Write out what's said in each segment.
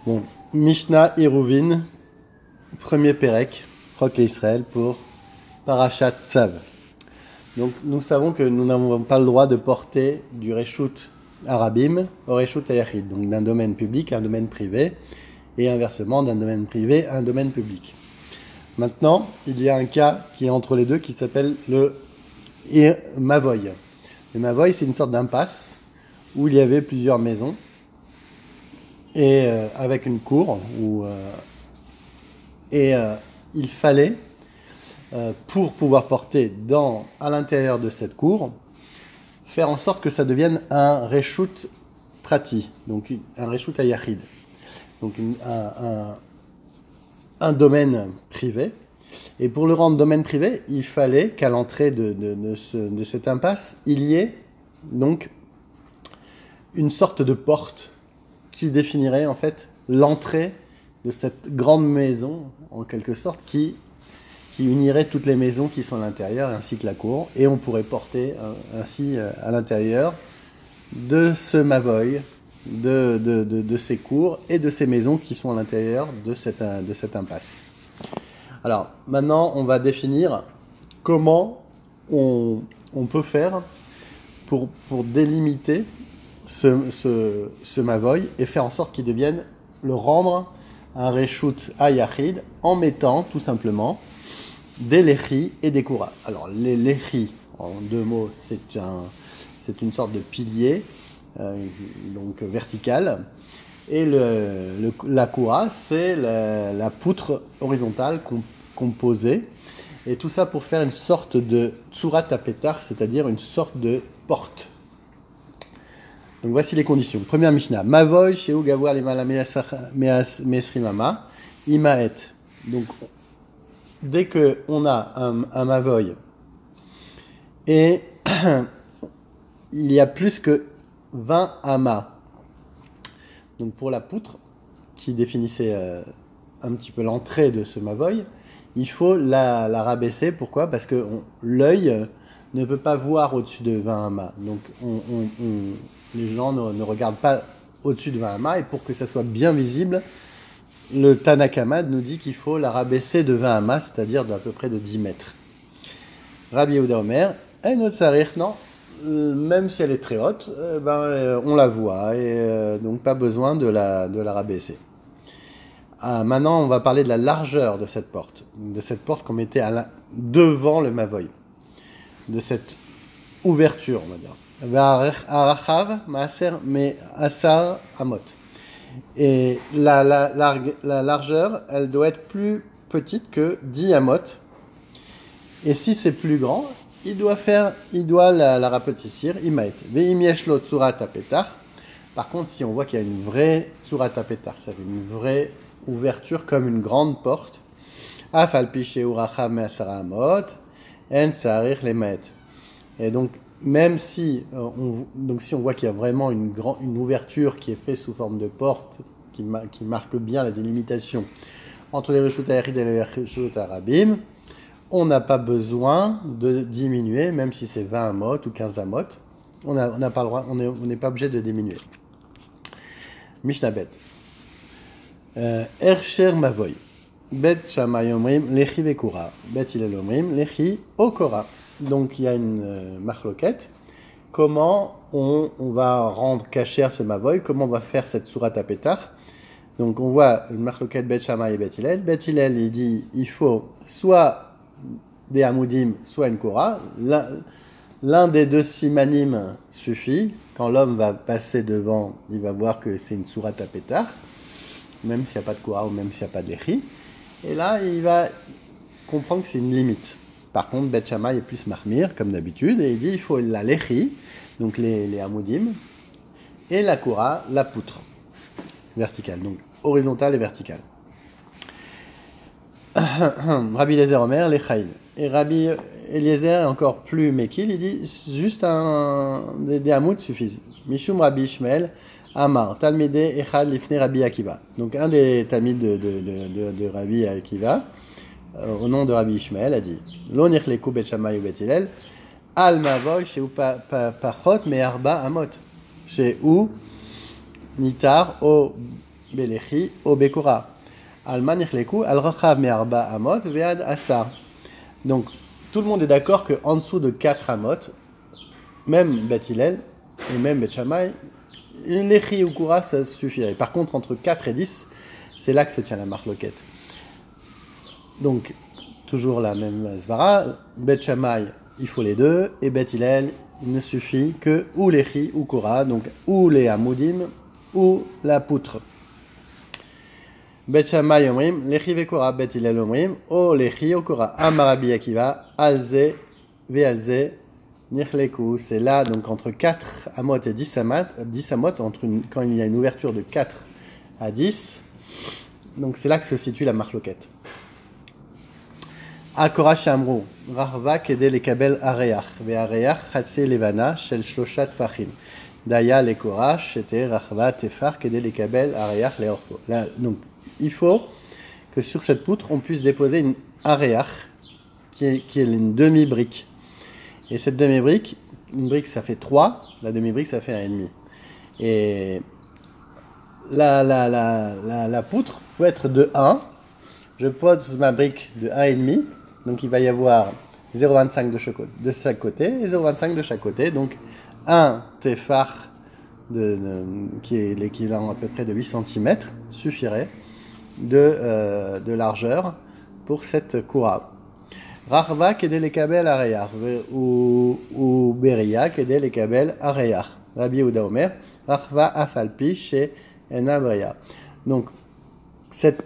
Bon, Mishnah Iruvin, premier Pérec, Roc Israël pour Parashat Tzav. Donc nous savons que nous n'avons pas le droit de porter du Reshut Arabim au Reshut Ayachid, donc d'un domaine public à un domaine privé, et inversement d'un domaine privé à un domaine public. Maintenant, il y a un cas qui est entre les deux qui s'appelle le Mavoy. Le Mavoy, c'est une sorte d'impasse où il y avait plusieurs maisons et avec une cour il fallait pour pouvoir porter à l'intérieur de cette cour faire en sorte que ça devienne un reshut prati, donc un reshut ayachid, donc un domaine privé. Et pour le rendre domaine privé, il fallait qu'à l'entrée de cette impasse, il y ait donc une sorte de porte qui définirait en fait l'entrée de cette grande maison, en quelque sorte, qui unirait toutes les maisons qui sont à l'intérieur, ainsi que la cour, et on pourrait porter ainsi à l'intérieur de ce mavoy, de ces cours et de ces maisons qui sont à l'intérieur de cette impasse. Alors, maintenant, on va définir comment on peut faire pour délimiter ce mavoy et faire en sorte qu'il devienne, le rendre un reshut ayachid en mettant tout simplement des lechis et des kouras. Alors les lechis, en deux mots, c'est une sorte de pilier donc vertical, et la koura, c'est la poutre horizontale composée, et tout ça pour faire une sorte de tsurat apetar, c'est-à-dire une sorte de porte. Donc voici les conditions. Première Mishnah. Mavoy sheu gavua lemala me'esrimama imaet. Donc dès que on a un mavoy et il y a plus que 20 amas. Donc pour la poutre qui définissait un petit peu l'entrée de ce mavoy, il faut la rabaisser. Pourquoi ? Parce que l'œil ne peut pas voir au-dessus de 20 amas. Donc les gens ne regardent pas au-dessus de 20 amas, et pour que ça soit bien visible, le Tanakamad nous dit qu'il faut la rabaisser de 20 amas, c'est-à-dire d'à peu près de 10 mètres. Rabbi Yehuda Omer, non, même si elle est très haute, on la voit, et donc pas besoin de la rabaisser. Maintenant, on va parler de la largeur de cette porte qu'on mettait devant le mavoy, de cette ouverture, on va dire. V'arachav maaser me'asar amot. Et la largeur, elle doit être plus petite que 10 amot. Et si c'est plus grand, il doit la rapetissir, imaet. Ve'im yeshlo tsurat apetar. Par contre, si on voit qu'il y a une vraie tsurat apetar, ça fait une vraie ouverture comme une grande porte, afal pi sheu rachav me'asar amot, en tsarich lemaet. Et donc, même si on voit qu'il y a vraiment une ouverture qui est faite sous forme de porte, qui marque bien la délimitation entre les reshut ayachid et les reshut arabim, on n'a pas besoin de diminuer, même si c'est 20 amot ou 15 amot, on n'a pas le droit, on n'est pas obligé de diminuer. Mishnah bet. Ersher mavoy. Bet shamay omrim lechi vekura. Bet hillel omrim lechi okora. Donc il y a une marloquette. Comment on va rendre cachère ce mavoy? Comment on va faire cette surat apetar? Donc on voit une marloquette Bet Shammai et Bet Hillel. Bet Hillel, il dit il faut soit des hamoudim, soit une kora. L'un des deux simanim suffit. Quand l'homme va passer devant, il va voir que c'est une surat apetar, même s'il n'y a pas de kora ou même s'il n'y a pas de lechi. Et là, il va comprendre que c'est une limite. Par contre, Bet Shammai est plus marmir, comme d'habitude, et il dit il faut la lechi, donc les hamoudim, et la kora, la poutre verticale, donc horizontale et verticale. Rabbi Eliezer Omer, lechaïn. Et Rabbi Eliezer est encore plus mekil, il dit juste des hamoud suffisent. Mishum Rabbi Ishmael, Amar, Talmideh Echad Lifne Rabbi Akiva. Donc un des talmides de Rabbi Akiva, au nom de Rabbi Ishmael, a dit Lo nirleku Bet Shammai ou Bet Hillel, Al Mavoy Sheu Pachot Me'arba Amot. Sheu Nitar O belechi o bekora. Alma nichleku al rachav me'arba amot ve'ad asar. Donc, tout le monde est d'accord qu'en dessous de 4 amot, même Beth Hillel et même Beth Shammai, lechi ou kura, ça suffirait. Par contre, entre 4 et 10, c'est là que se tient la marloquette. Donc, toujours la même svara, Beth Shammai, il faut les deux, et Beth Hillel, il ne suffit que ou lechi ou kura, donc ou les amoudim, ou la poutre. Beth Shammai omrim, lechi vekora, Beth Hillel omrim, o lechi o kora. Amar Rabbi Akiva, alze ve'alze nichleku. C'est là, donc entre 4 amot et 10 amot, quand il y a une ouverture de 4 à 10, donc c'est là que se situe la marloquette. Akora shamru, rahva kede lekabel areach, ve'areach chatse levana shel shloshat fachim. Daya lekora shete rahva tefar kede lekabel areach leorko. Donc, il faut que sur cette poutre, on puisse déposer une areach, qui est une demi-brique. Et cette demi-brique, une brique ça fait 3, la demi-brique ça fait 1,5. Et la poutre peut être de 1. Je pose ma brique de 1,5. Donc il va y avoir 0,25 de chaque côté et 0,25 de chaque côté. Donc un tefar qui est l'équivalent à peu près de 8 cm suffirait de largeur pour cette koura. Rachva kedé les kabel areyach ou beria kedé les kabel areyach. Rabbi Yehuda Omer, Rachva afalpi chez Enabria. Donc cette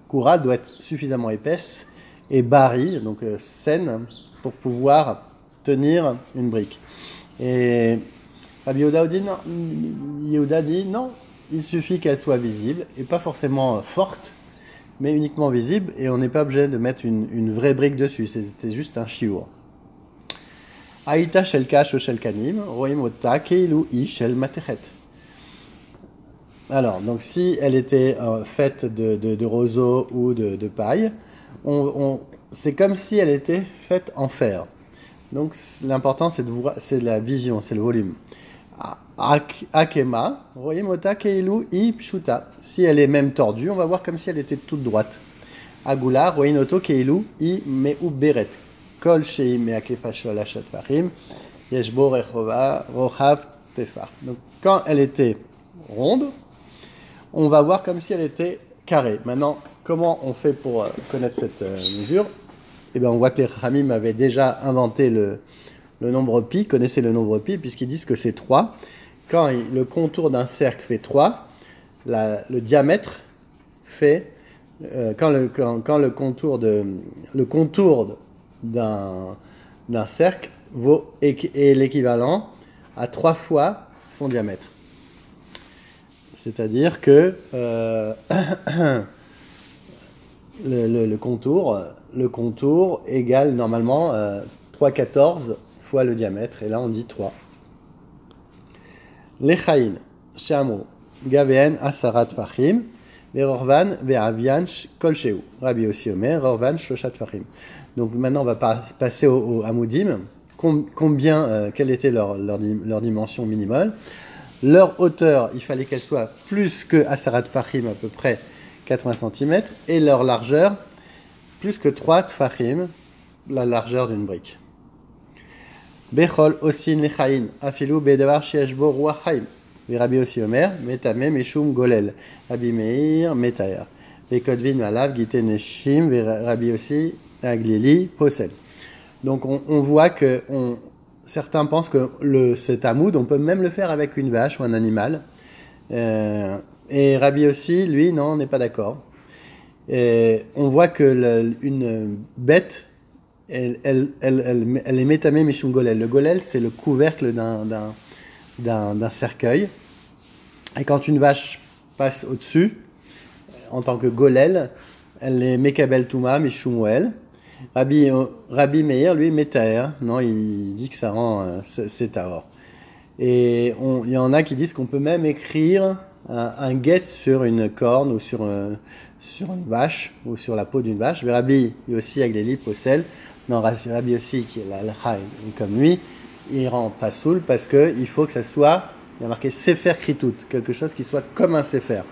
koura doit être suffisamment épaisse et barri, donc saine, pour pouvoir tenir une brique. Et Rabbi Yehuda dit non, il suffit qu'elle soit visible, et pas forcément forte, mais uniquement visible, et on n'est pas obligé de mettre une vraie brique dessus, c'était juste un chiour. Aïta shel kash o shel kanim, roim ota keilu i shel matechet. Alors, donc si elle était faite de roseau ou de paille, c'est comme si elle était faite en fer. Donc l'important c'est la vision, c'est le volume. Akema, royemota keilu i pshuta. Si elle est même tordue, on va voir comme si elle était toute droite. Agula, royenoto keilu i meu beret. Kol shei meakefa shol ashat farim, yeshbo rochav tefar. Donc quand elle était ronde, on va voir comme si elle était carrée. Maintenant, comment on fait pour connaître cette mesure? Eh bien, on voit que les Ramim avaient déjà inventé le nombre pi, connaissaient le nombre pi, puisqu'ils disent que c'est 3. Quand le contour d'un cercle fait 3, le diamètre fait... quand le contour d'un cercle est l'équivalent à 3 fois son diamètre. C'est-à-dire que le contour égale normalement 3,14 fois le diamètre, et là on dit 3. Lechaïn, Shamu, Gaven, Asarat Fachim, Verorvan, Veravian, Kolsheu. Rabbi Yossi Omer, Rorvan, Shloshat Fachim. Donc maintenant on va passer au Amoudim. Quelle était leur dimension minimale? Leur hauteur, il fallait qu'elle soit plus que Asarat Fachim, à peu près 80 cm, et leur largeur, plus que 3 Tfachim, la largeur d'une brique. Bechol osin lechaïn, afilu bedavar shieshbo ruachaim. Rabbi Yossi Omer, metame meshum golel. Rabbi Meir, metaer. Vekodvin malav giten neshim, Rabbi Yossi aglili posel. Donc on voit que certains pensent que cet amoud, on peut même le faire avec une vache ou un animal. Et Rabbi Yossi, lui, non, on n'est pas d'accord. On voit que une bête, elle est métamée mishum golel. Le golel, c'est le couvercle d'un cercueil. Et quand une vache passe au-dessus, en tant que golel, elle est mekabel touma mishum oel. Rabbi Meir, lui, metaer. Non, il dit que ça rend c'est tahor. Et il y en a qui disent qu'on peut même écrire un guet sur une corne ou sur une vache ou sur la peau d'une vache. Mais Rabbi Yossi Agleli Posel, non, Rabbi Yossi qui est la comme lui, il rend pas soul parce que il faut que ça soit Il y a marqué Sefer Kritout, quelque chose qui soit comme un Sefer.